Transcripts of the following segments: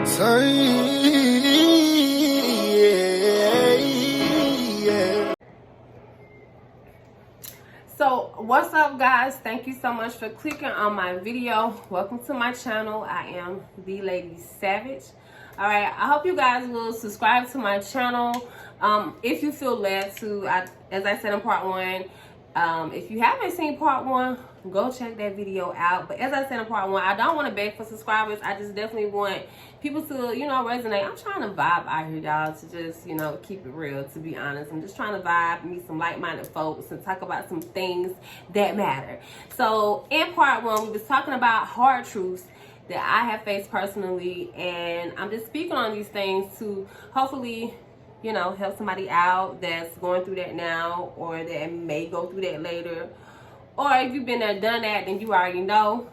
So what's up, guys? Thank you so much for clicking on my video. Welcome to my channel. I am the Lady Savage. All right, I hope you guys will subscribe to my channel if you feel led to. As I said in part one, if you haven't seen part one, go check that video out. But as I said in part one, I don't want to beg for subscribers. I just definitely want people to, you know, resonate. I'm trying to vibe out here, y'all, to just, you know, keep it real, to be honest. I'm just trying to vibe, meet some like-minded folks, and talk about some things that matter. So in part one, we was talking about hard truths that I have faced personally, and I'm just speaking on these things to hopefully, you know, help somebody out that's going through that now, or that may go through that later. Or if you've been there, done that, then you already know.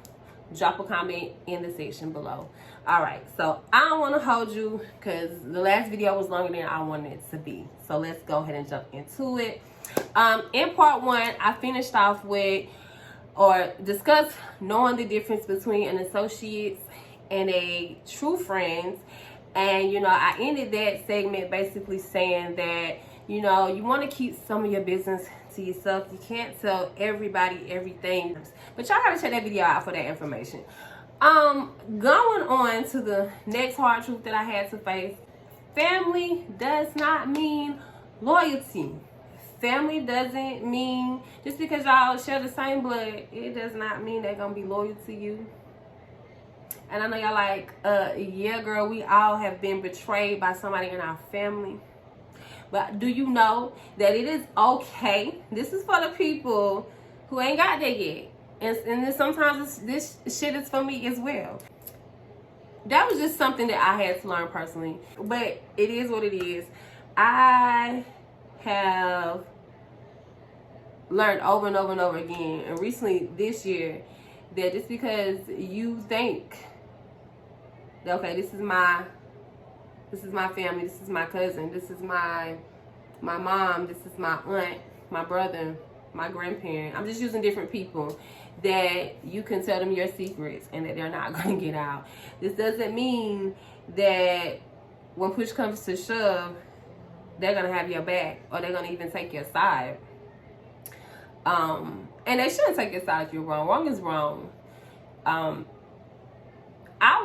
Drop a comment in the section below. All right, so I don't want to hold you because the last video was longer than I wanted it to be. So let's go ahead and jump into it. In part one, I finished off with, or discussed, knowing the difference between an associate and a true friend. And, you know, I ended that segment basically saying that, you know, you want to keep some of your business to yourself. You can't tell everybody everything. But y'all gotta check that video out for that information. Going on to the next hard truth that I had to face. Family does not mean loyalty. Family doesn't mean, just because y'all share the same blood, it does not mean they're gonna be loyal to you. And I know y'all like, yeah, girl, we all have been betrayed by somebody in our family. But do you know that it is okay? This is for the people who ain't got that yet. And then sometimes this shit is for me as well. That was just something that I had to learn personally. But it is what it is. I have learned over and over and over again, and recently this year, that just because you think, okay, this is my family, this is my cousin, this is my mom, this is my aunt, my brother, my grandparent, I'm just using different people, that you can tell them your secrets and that they're not going to get out. This doesn't mean that when push comes to shove, they're going to have your back, or they're going to even take your side. And they shouldn't take your side if you're wrong. Wrong is wrong. I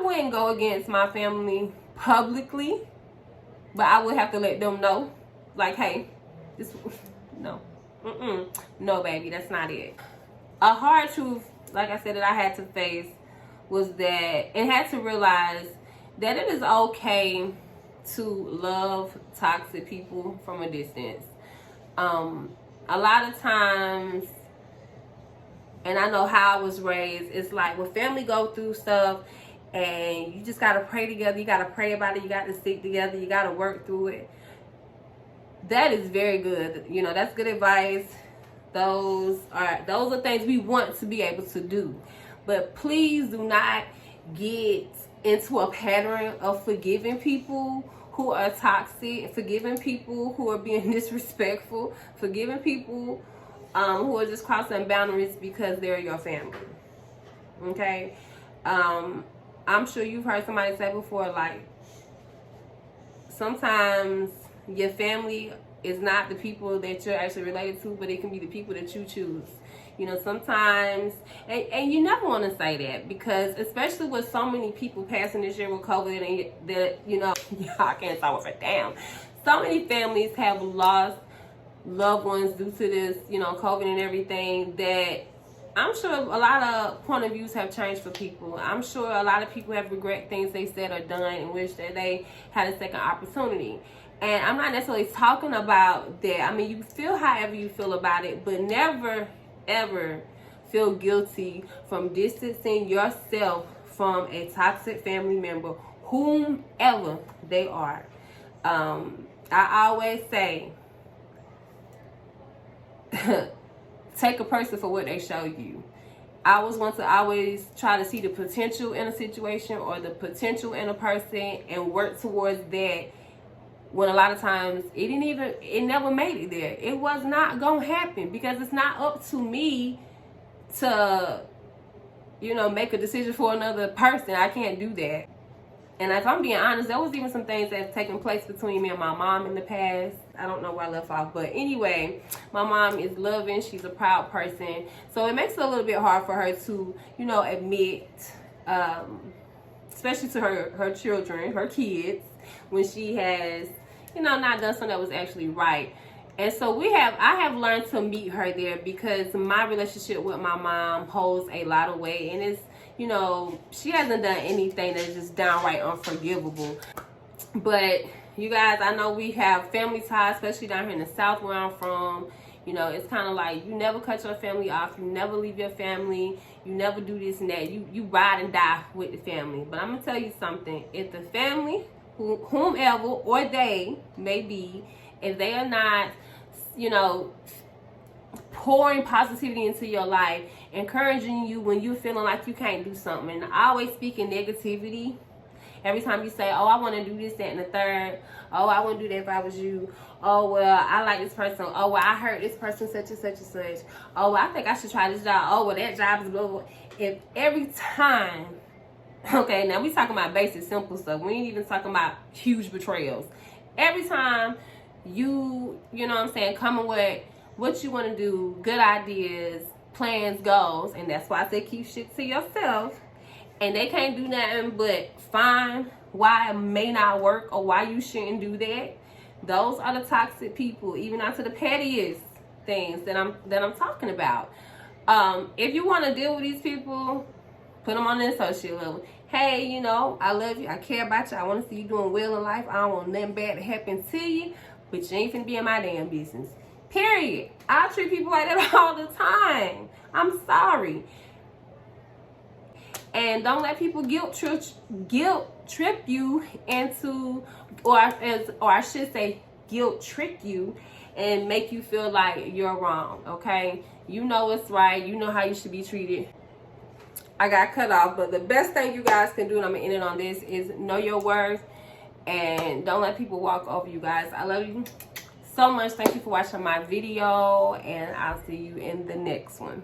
wouldn't go against my family publicly, but I would have to let them know, like, hey, this, no, no, baby, that's not it. A hard truth, like I said, that I had to face was that, and had to realize that it is okay to love toxic people from a distance. A lot of times, and I know how I was raised, it's like when family go through stuff, and you just got to pray together. You got to pray about it. You got to stick together. You got to work through it. That is very good. You know, that's good advice. Those are things we want to be able to do. But please do not get into a pattern of forgiving people who are toxic, forgiving people who are being disrespectful, forgiving people who are just crossing boundaries because they're your family. Okay? I'm sure you've heard somebody say before, like, sometimes your family is not the people that you're actually related to, but it can be the people that you choose. You know, sometimes, and you never want to say that, because especially with so many people passing this year with COVID, and that, you know, I can't talk with it down. So many families have lost loved ones due to this, you know, COVID and everything, that I'm sure a lot of point of views have changed for people. I'm sure a lot of people have regret things they said or done and wish that they had a second opportunity. And I'm not necessarily talking about that. I mean, you feel however you feel about it, but never, ever feel guilty from distancing yourself from a toxic family member, whomever they are. I always say, take a person for what they show you. I was want to always try to see the potential in a situation or the potential in a person and work towards that, when a lot of times it never made it there. It was not gonna happen, because it's not up to me to, you know, make a decision for another person. I can't do that. And if I'm being honest, there was even some things that have taken place between me and my mom in the past. I don't know where I left off. But anyway, my mom is loving. She's a proud person. So it makes it a little bit hard for her to, you know, admit, especially to her children, her kids, when she has, you know, not done something that was actually right. And so I have learned to meet her there, because my relationship with my mom holds a lot of weight. And it's, you know, she hasn't done anything that's just downright unforgivable. But you guys, I know we have family ties, especially down here in the South where I'm from. You know, it's kind of like you never cut your family off. You never leave your family. You never do this and that. You ride and die with the family. But I'm going to tell you something. If the family, whomever or they may be, if they are not, you know, pouring positivity into your life, encouraging you when you're feeling like you can't do something, and always speaking negativity. Every time you say, oh, I want to do this, that, and the third. Oh, I wouldn't do that if I was you. Oh, well, I like this person. Oh, well, I heard this person such and such and such. Oh, well, I think I should try this job. Oh, well, that job is blah, blah. If every time, okay, now we talking about basic, simple stuff. We ain't even talking about huge betrayals. Every time you know what I'm saying, coming with what you want to do, good ideas, plans, goals, and that's why I say keep shit to yourself, and they can't do nothing but find why it may not work or why you shouldn't do that. Those are the toxic people, even out to the pettiest things that I'm talking about. If you want to deal with these people, put them on the associate level. Hey, you know, I love you, I care about you, I want to see you doing well in life, I don't want nothing bad to happen to you, but you ain't finna be in my damn business. Period. I treat people like that all the time. I'm sorry. And don't let people guilt trip you into, or I should say guilt trick you and make you feel like you're wrong, okay? You know what's right. You know how you should be treated. I got cut off, but the best thing you guys can do, and I'm gonna end it on this, is know your worth and don't let people walk over you guys. I love you so much. Thank you for watching my video, and I'll see you in the next one.